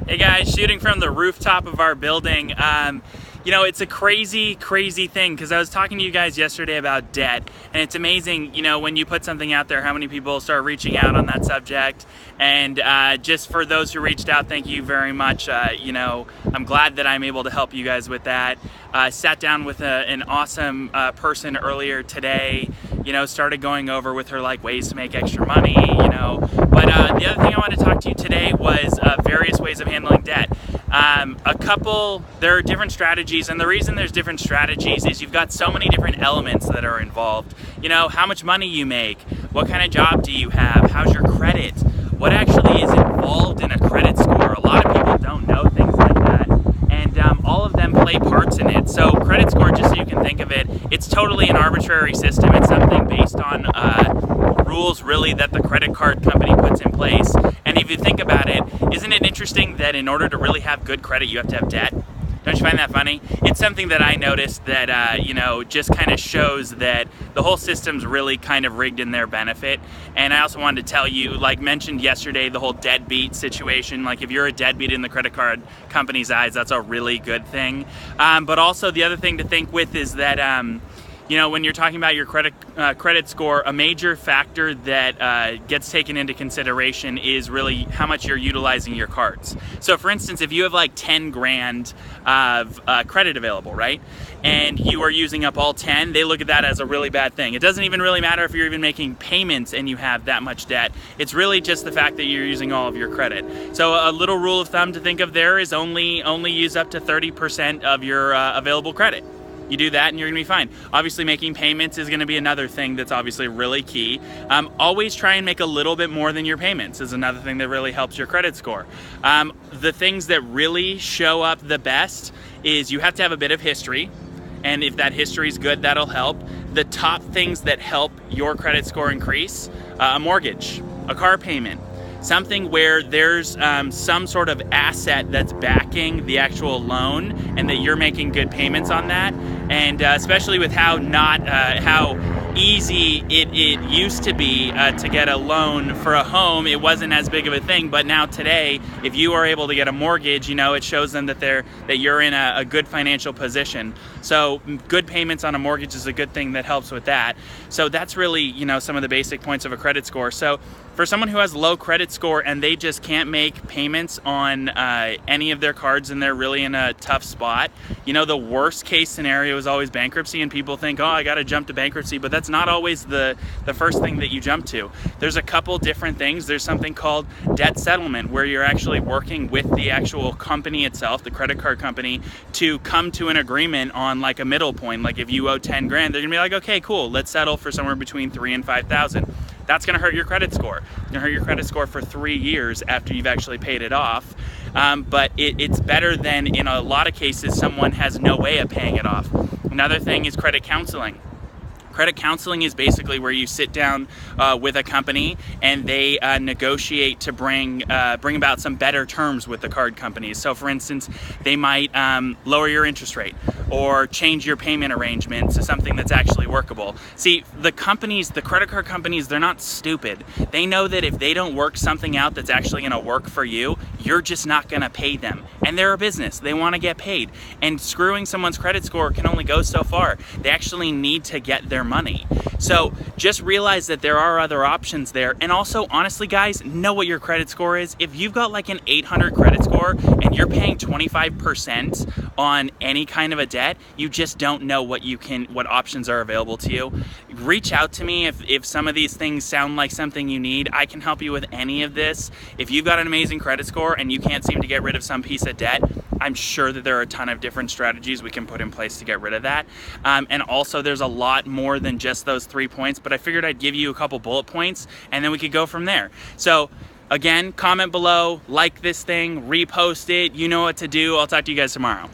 Hey guys, shooting from the rooftop of our building. It's a crazy thing because I was talking to you guys yesterday about debt, and it's amazing, when you put something out there, how many people start reaching out on that subject. And just for those who reached out, thank you very much. I'm glad that I'm able to help you guys with that. Sat down with an awesome person earlier today, started going over with her like ways to make extra money, But the other thing I wanted to talk to you today was various ways of handling debt. There are different strategies, and the reason there's different strategies is you've got so many different elements that are involved. How much money you make, what kind of job do you have, how's your credit, what actually is involved in a credit score. A lot of people don't know things like that, and all of them play parts in it. So credit score, just so you can think of it, it's totally an arbitrary system. It's something based on rules really that the credit card company puts in place. And if you think about it, isn't it interesting that in order to really have good credit, you have to have debt? Don't you find that funny? It's something that I noticed that, just kind of shows that the whole system's really kind of rigged in their benefit. And I also wanted to tell you, like mentioned yesterday, the whole deadbeat situation. Like if you're a deadbeat in the credit card company's eyes, that's a really good thing. But also the other thing to think with is that, when you're talking about your credit score, a major factor that gets taken into consideration is really how much you're utilizing your cards. So for instance, if you have like 10 grand of credit available, right? And you are using up all 10, they look at that as a really bad thing. It doesn't even really matter if you're even making payments and you have that much debt. It's really just the fact that you're using all of your credit. So a little rule of thumb to think of there is only use up to 30% of your available credit. You do that and you're gonna be fine. Obviously making payments is gonna be another thing that's obviously really key. Always try and make a little bit more than your payments is another thing that really helps your credit score. The things that really show up the best is you have to have a bit of history, and if that history is good, that'll help. The top things that help your credit score increase, a mortgage, a car payment, something where there's some sort of asset that's backing the actual loan and that you're making good payments on that. And especially with how easy it used to be to get a loan for a home, it wasn't as big of a thing. But now today, if you are able to get a mortgage, it shows them that you're in a good financial position. So good payments on a mortgage is a good thing that helps with that. So that's really, some of the basic points of a credit score. So for someone who has low credit score and they just can't make payments on any of their cards and they're really in a tough spot, the worst case scenario is always bankruptcy, and people think, oh, I got to jump to bankruptcy, but that's not always the first thing that you jump to. There's a couple different things. There's something called debt settlement, where you're actually working with the actual company itself, the credit card company, to come to an agreement on like a middle point. Like if you owe 10 grand, they're gonna be like, okay, cool, let's settle for somewhere between 3,000 and 5,000. That's going to hurt your credit score. It's going to hurt your credit score for 3 years after you've actually paid it off. But it's better than, in a lot of cases, someone has no way of paying it off. Another thing is credit counseling. Credit counseling is basically where you sit down with a company and they negotiate to bring about some better terms with the card companies. So for instance, they might lower your interest rate or change your payment arrangement to something that's actually workable. See, the credit card companies, they're not stupid. They know that if they don't work something out that's actually gonna work for you, you're just not gonna pay them. And they're a business, they wanna get paid. And screwing someone's credit score can only go so far. They actually need to get their money. So just realize that there are other options there. And also, honestly guys, know what your credit score is. If you've got like an 800 credit score and you're paying 25% on any kind of a debt, you just don't know what options are available to you. Reach out to me if some of these things sound like something you need. I can help you with any of this. If you've got an amazing credit score and you can't seem to get rid of some piece of debt, I'm sure that there are a ton of different strategies we can put in place to get rid of that. And also there's a lot more than just those 3 points, but I figured I'd give you a couple bullet points and then we could go from there. So again, comment below, like this thing, repost it, you know what to do. I'll talk to you guys tomorrow.